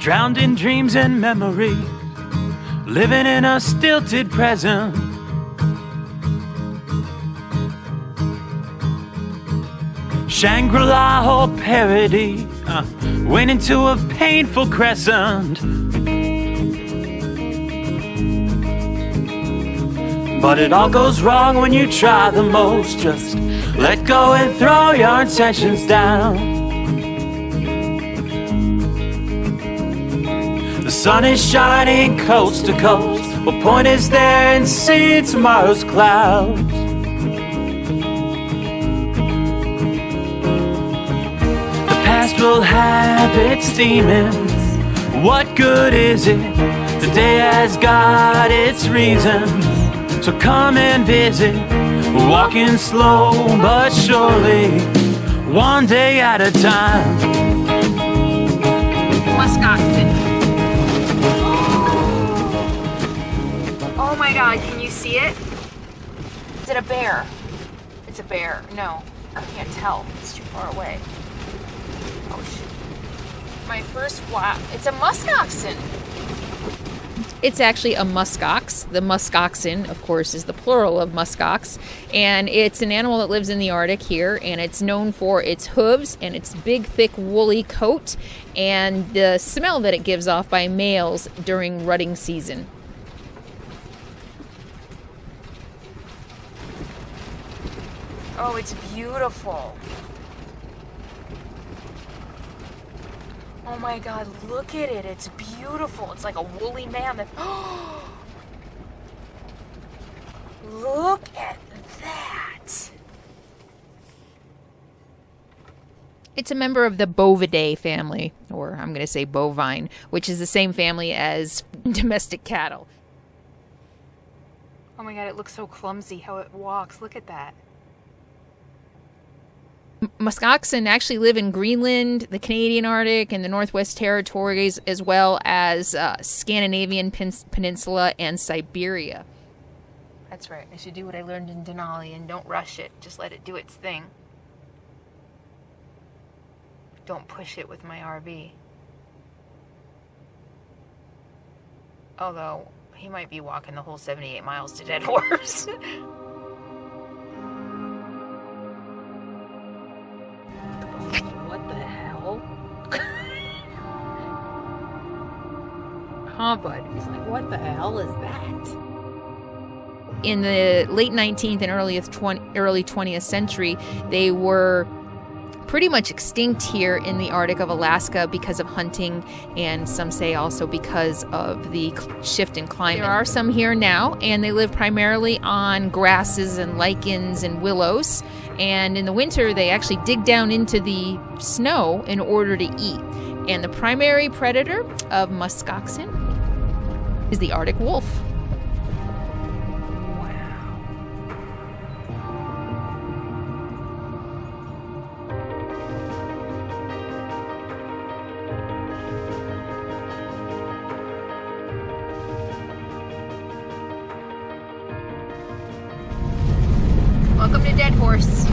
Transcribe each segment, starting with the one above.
drowned in dreams and memory, living in a stilted present. Shangri-La or parody, went into a painful crescent. But it all goes wrong when you try the most. Just let go and throw your intentions down. The sun is shining coast to coast. What point is there in seeing tomorrow's clouds? The past will have its demons. What good is it? The day has got its reasons. So come and visit, walking slow but surely, one day at a time. Musk oxen. Oh my god, can you see it? Is it a bear? It's a bear. No, I can't tell. It's too far away. Oh shit. My first wow. It's a musk oxen. It's actually a musk ox. The musk oxen, of course, is the plural of musk ox. And it's an animal that lives in the Arctic here, and it's known for its hooves and its big, thick, woolly coat and the smell that it gives off by males during rutting season. Oh, it's beautiful. Oh my god, look at it. It's beautiful. It's like a woolly mammoth. Look at that. It's a member of the Bovidae family, or I'm going to say bovine, which is the same family as domestic cattle. Oh my god, it looks so clumsy how it walks. Look at that. Musk oxen actually live in Greenland, the Canadian Arctic, and the Northwest Territories, as well as Scandinavian Peninsula and Siberia. That's right. I should do what I learned in Denali and don't rush it. Just let it do its thing. Don't push it with my RV. Although, he might be walking the whole 78 miles to Deadhorse. What the hell? Huh, bud? He's like, what the hell is that? In the late 19th and early 20th century, they were pretty much extinct here in the Arctic of Alaska because of hunting, and some say also because of the shift in climate. There are some here now, and they live primarily on grasses and lichens and willows, and in the winter they actually dig down into the snow in order to eat. And the primary predator of musk oxen is the Arctic wolf. Welcome to Deadhorse.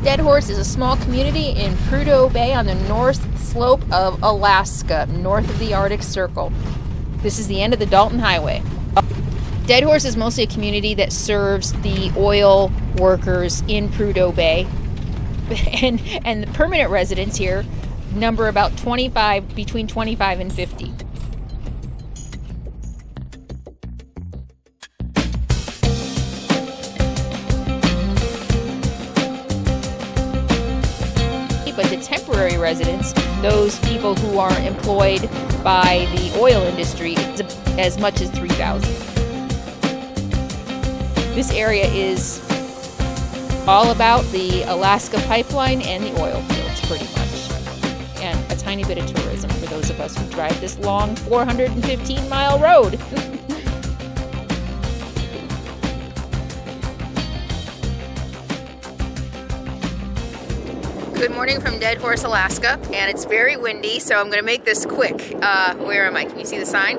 Deadhorse is a small community in Prudhoe Bay on the north slope of Alaska, north of the Arctic Circle. This is the end of the Dalton Highway. Deadhorse is mostly a community that serves the oil workers in Prudhoe Bay. And the permanent residents here number about between 25 and 50. But the temporary residents, those people who are employed by the oil industry, it's as much as 3,000. This area is all about the Alaska pipeline and the oil fields, pretty much. And a tiny bit of tourism for those of us who drive this long 415-mile road. Good morning from Deadhorse, Alaska, and it's very windy, so I'm going to make this quick. Where am I? Can you see the sign?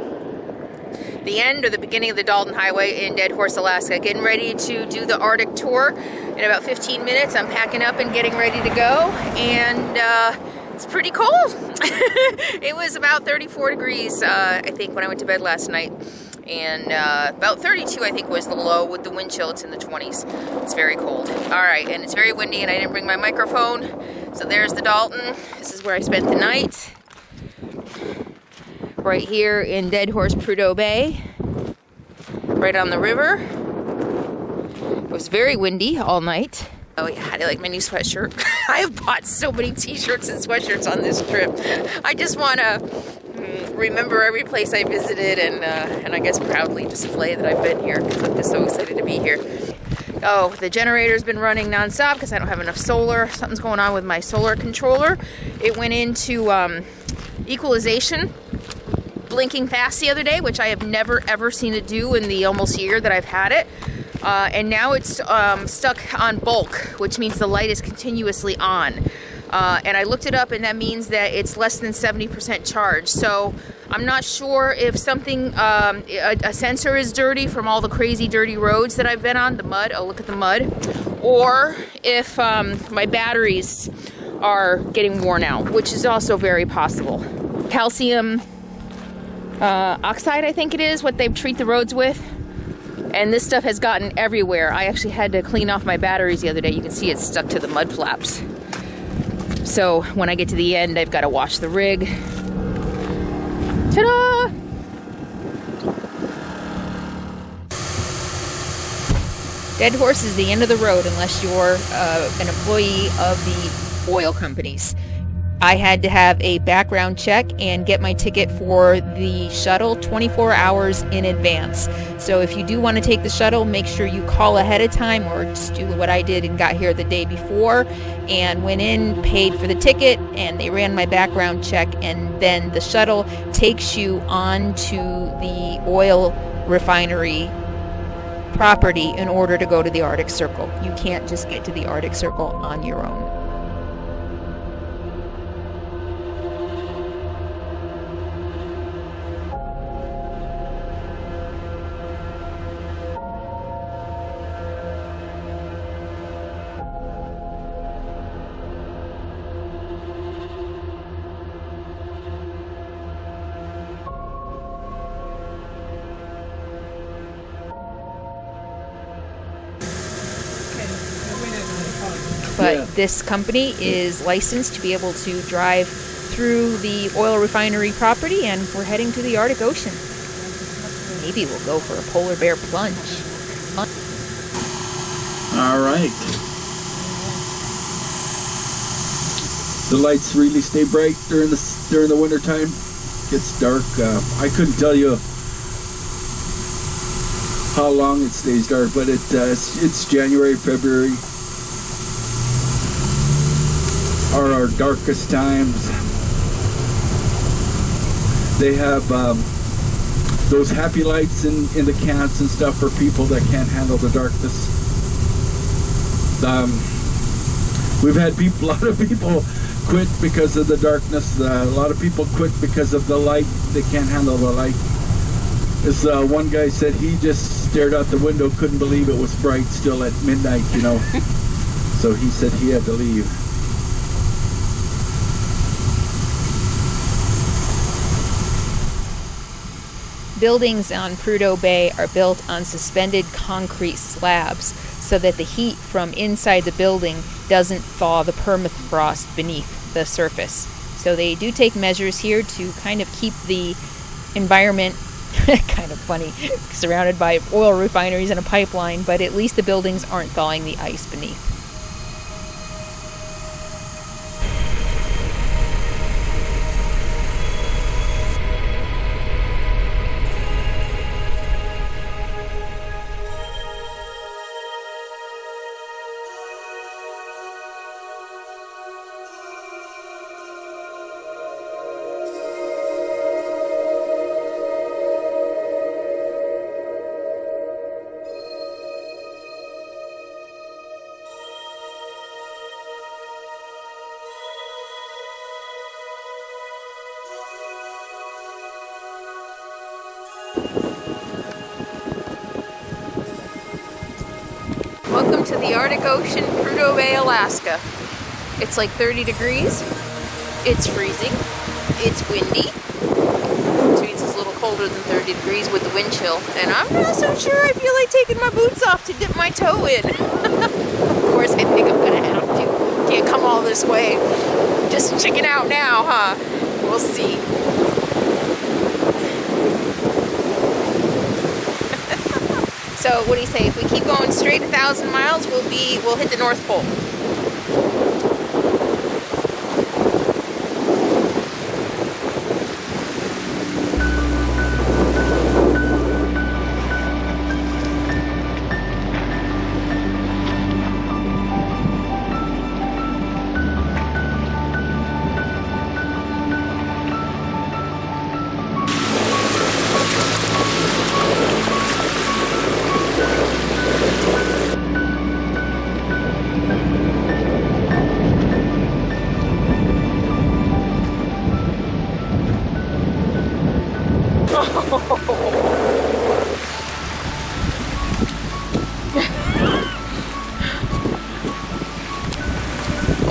The end or the beginning of the Dalton Highway in Deadhorse, Alaska. Getting ready to do the Arctic tour in about 15 minutes. I'm packing up and getting ready to go, and It's pretty cold. It was about 34 degrees, I think, when I went to bed last night. And about 32, I think, was the low. With the wind chill, it's in the 20s. It's very cold. All right, and it's very windy, and I didn't bring my microphone. So there's the Dalton. This is where I spent the night. Right here in Deadhorse and Prudhoe Bay. Right on the river. It was very windy all night. Oh yeah, I like my new sweatshirt. I have bought so many t-shirts and sweatshirts on this trip. I just want to remember every place I visited and I guess proudly display that I've been here because I'm just so excited to be here. Oh, the generator's been running nonstop because I don't have enough solar. Something's going on with my solar controller. It went into equalization, blinking fast the other day, which I have never ever seen it do in the almost year that I've had it. And now it's stuck on bulk, which means the light is continuously on. And I looked it up, and that means that it's less than 70% charged. So I'm not sure if something, a sensor is dirty from all the crazy dirty roads that I've been on, the mud, oh look at the mud, or if my batteries are getting worn out, which is also very possible. Calcium oxide, I think it is, what they treat the roads with. And this stuff has gotten everywhere. I actually had to clean off my batteries the other day. You can see it's stuck to the mud flaps. So when I get to the end, I've got to wash the rig. Ta-da! Deadhorse is the end of the road unless you're an employee of the oil companies. I had to have a background check and get my ticket for the shuttle 24 hours in advance. So if you do want to take the shuttle, make sure you call ahead of time, or just do what I did and got here the day before and went in, paid for the ticket, and they ran my background check, and then the shuttle takes you on to the oil refinery property in order to go to the Arctic Circle. You can't just get to the Arctic Circle on your own. But this company is licensed to be able to drive through the oil refinery property, and we're heading to the Arctic Ocean. Maybe we'll go for a polar bear plunge. All right. The lights really stay bright during the winter time. Gets dark. I couldn't tell you how long it stays dark, but it's January, February are our darkest times. They have those happy lights in the cans and stuff for people that can't handle the darkness. We've had a lot of people quit because of the darkness. A lot of people quit because of the light. They can't handle the light. This one guy said he just stared out the window, couldn't believe it was bright still at midnight, you know. So he said he had to leave. Buildings on Prudhoe Bay are built on suspended concrete slabs so that the heat from inside the building doesn't thaw the permafrost beneath the surface. So they do take measures here to kind of keep the environment kind of funny, surrounded by oil refineries and a pipeline, but at least the buildings aren't thawing the ice beneath. Welcome to the Arctic Ocean, Prudhoe Bay, Alaska. It's like 30 degrees. It's freezing. It's windy. Which means it's a little colder than 30 degrees with the wind chill. And I'm not so sure I feel like taking my boots off to dip my toe in. Of course, I think I'm gonna have to. Can't come all this way. Just chicken out now, huh? We'll see. So what do you say? If we keep going straight 1,000 miles, we'll hit the North Pole.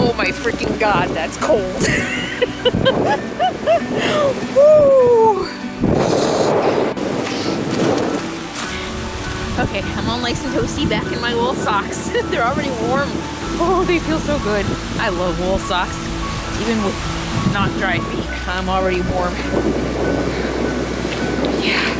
Oh my freaking God, that's cold. Woo. Okay, I'm all nice and toasty back in my wool socks. They're already warm. Oh, they feel so good. I love wool socks. Even with not dry feet, I'm already warm. Yeah.